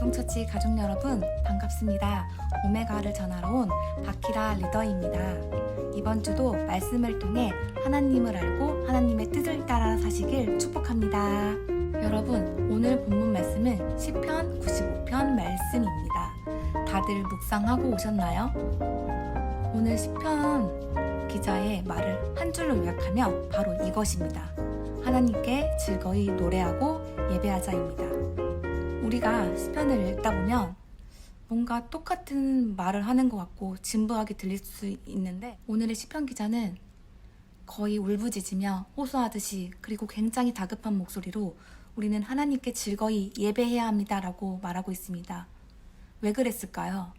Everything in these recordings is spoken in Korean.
성처치 가족 여러분 반갑습니다. 오메가를 전하러 온 바키라 리더입니다. 이번 주도 말씀을 통해 하나님을 알고 하나님의 뜻을 따라 사시길 축복합니다. 여러분, 오늘 본문 말씀은 시편 95편 말씀입니다. 다들 묵상하고 오셨나요? 오늘 시편 기자의 말을 한 줄로 요약하면 바로 이것입니다. 하나님께 즐거이 노래하고 예배하자입니다. 우리가 시편을 읽다 보면 뭔가 똑같은 말을 하는 것 같고 진부하게 들릴 수 있는데, 오늘의 시편 기자는 거의 울부짖으며 호소하듯이, 그리고 굉장히 다급한 목소리로 우리는 하나님께 즐거이 예배해야 합니다라고 말하고 있습니다. 왜 그랬을까요?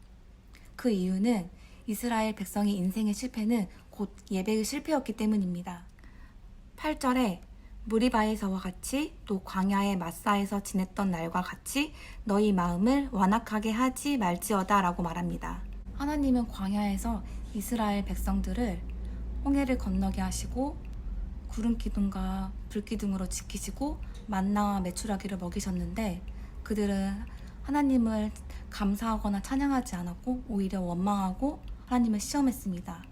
그 이유는 이스라엘 백성의 인생의 실패는 곧 예배의 실패였기 때문입니다. 8절에 무리바에서와 같이 또 광야의 마사에서 지냈던 날과 같이 너희 마음을 완악하게 하지 말지어다 라고 말합니다. 하나님은 광야에서 이스라엘 백성들을 홍해를 건너게 하시고 구름 기둥과 불 기둥으로 지키시고 만나와 메추라기를 먹이셨는데, 그들은 하나님을 감사하거나 찬양하지 않았고 오히려 원망하고 하나님을 시험했습니다.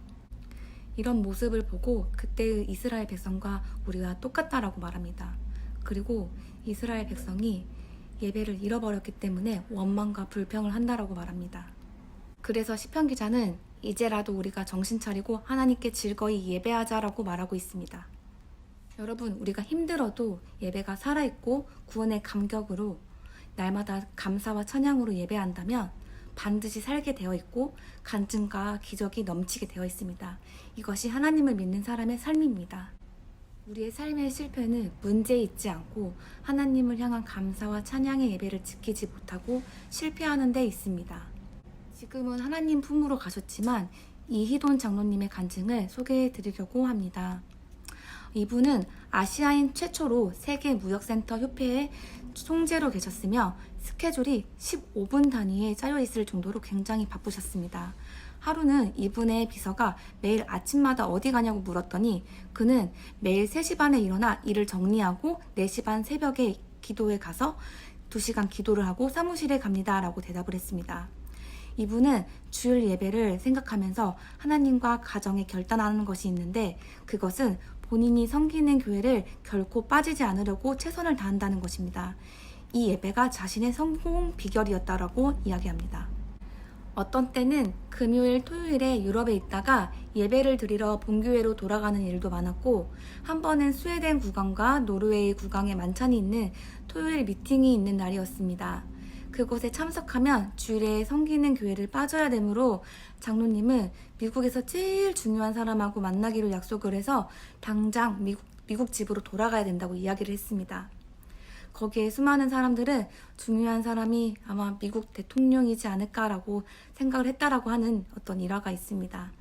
이런 모습을 보고 그때의 이스라엘 백성과 우리가 똑같다라고 말합니다. 그리고 이스라엘 백성이 예배를 잃어버렸기 때문에 원망과 불평을 한다라고 말합니다. 그래서 시편 기자는 이제라도 우리가 정신 차리고 하나님께 즐거이 예배하자라고 말하고 있습니다. 여러분, 우리가 힘들어도 예배가 살아있고 구원의 감격으로 날마다 감사와 찬양으로 예배한다면 반드시 살게 되어 있고 간증과 기적이 넘치게 되어 있습니다. 이것이 하나님을 믿는 사람의 삶입니다. 우리의 삶의 실패는 문제 있지 않고 하나님을 향한 감사와 찬양의 예배를 지키지 못하고 실패하는 데 있습니다. 지금은 하나님 품으로 가셨지만 이희돈 장로님의 간증을 소개해 드리려고 합니다. 이분은 아시아인 최초로 세계무역센터 협회의 총재로 계셨으며 스케줄이 15분 단위에 짜여 있을 정도로 굉장히 바쁘셨습니다. 하루는 이분의 비서가 매일 아침마다 어디 가냐고 물었더니 그는 매일 3시 반에 일어나 일을 정리하고 4시 반 새벽에 기도에 가서 2시간 기도를 하고 사무실에 갑니다 라고 대답을 했습니다. 이분은 주일 예배를 생각하면서 하나님과 가정에 결단하는 것이 있는데, 그것은 본인이 섬기는 교회를 결코 빠지지 않으려고 최선을 다한다는 것입니다. 이 예배가 자신의 성공 비결이었다라고 이야기합니다. 어떤 때는 금요일, 토요일에 유럽에 있다가 예배를 드리러 본교회로 돌아가는 일도 많았고, 한 번은 스웨덴 국왕과 노르웨이 국왕의 만찬이 있는 토요일 미팅이 있는 날이었습니다. 그곳에 참석하면 주일에 섬기는 교회를 빠져야 되므로 장로님은 미국에서 제일 중요한 사람하고 만나기로 약속을 해서 당장 미국 집으로 돌아가야 된다고 이야기를 했습니다. 거기에 수많은 사람들은 중요한 사람이 아마 미국 대통령이지 않을까라고 생각을 했다라고 하는 어떤 일화가 있습니다.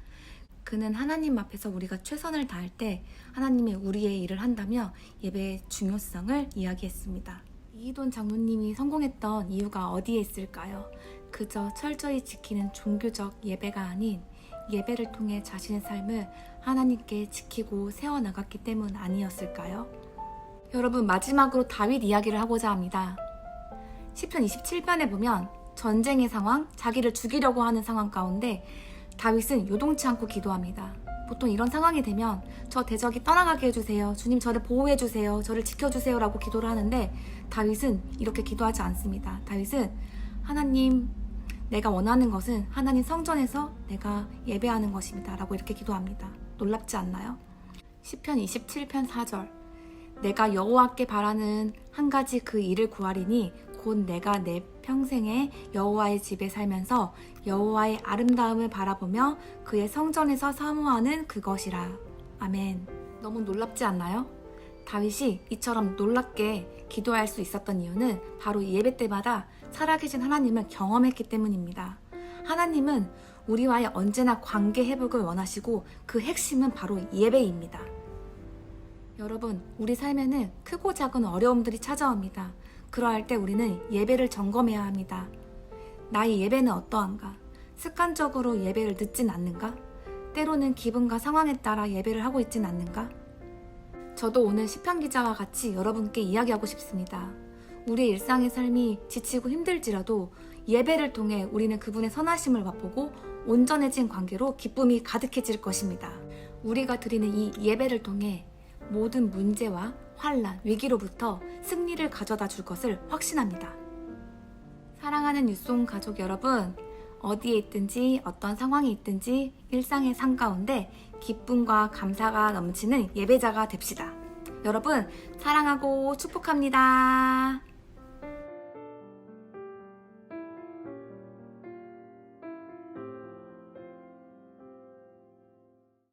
그는 하나님 앞에서 우리가 최선을 다할 때 하나님이 우리의 일을 한다며 예배의 중요성을 이야기했습니다. 이희돈 장로님이 성공했던 이유가 어디에 있을까요? 그저 철저히 지키는 종교적 예배가 아닌 예배를 통해 자신의 삶을 하나님께 지키고 세워나갔기 때문 아니었을까요? 여러분, 마지막으로 다윗 이야기를 하고자 합니다. 시편 27편에 보면 전쟁의 상황, 자기를 죽이려고 하는 상황 가운데 다윗은 요동치 않고 기도합니다. 보통 이런 상황이 되면 저 대적이 떠나가게 해주세요, 주님 저를 보호해주세요, 저를 지켜주세요 라고 기도를 하는데, 다윗은 이렇게 기도하지 않습니다. 다윗은 하나님, 내가 원하는 것은 하나님 성전에서 내가 예배하는 것입니다 라고 이렇게 기도합니다. 놀랍지 않나요? 시편 27편 4절, 내가 여호와께 바라는 한 가지 그 일을 구하리니 곧 내가 내 평생에 여호와의 집에 살면서 여호와의 아름다움을 바라보며 그의 성전에서 사모하는 그것이라. 아멘. 너무 놀랍지 않나요? 다윗이 이처럼 놀랍게 기도할 수 있었던 이유는 바로 예배 때마다 살아계신 하나님을 경험했기 때문입니다. 하나님은 우리와의 언제나 관계 회복을 원하시고 그 핵심은 바로 예배입니다. 여러분, 우리 삶에는 크고 작은 어려움들이 찾아옵니다. 그러할 때 우리는 예배를 점검해야 합니다. 나의 예배는 어떠한가? 습관적으로 예배를 늦진 않는가? 때로는 기분과 상황에 따라 예배를 하고 있진 않는가? 저도 오늘 시편 기자와 같이 여러분께 이야기하고 싶습니다. 우리의 일상의 삶이 지치고 힘들지라도 예배를 통해 우리는 그분의 선하심을 맛보고 온전해진 관계로 기쁨이 가득해질 것입니다. 우리가 드리는 이 예배를 통해 모든 문제와 환난, 위기로부터 승리를 가져다 줄 것을 확신합니다. 사랑하는 뉴송 가족 여러분, 어디에 있든지 어떤 상황이 있든지 일상의 삶 가운데 기쁨과 감사가 넘치는 예배자가 됩시다. 여러분, 사랑하고 축복합니다.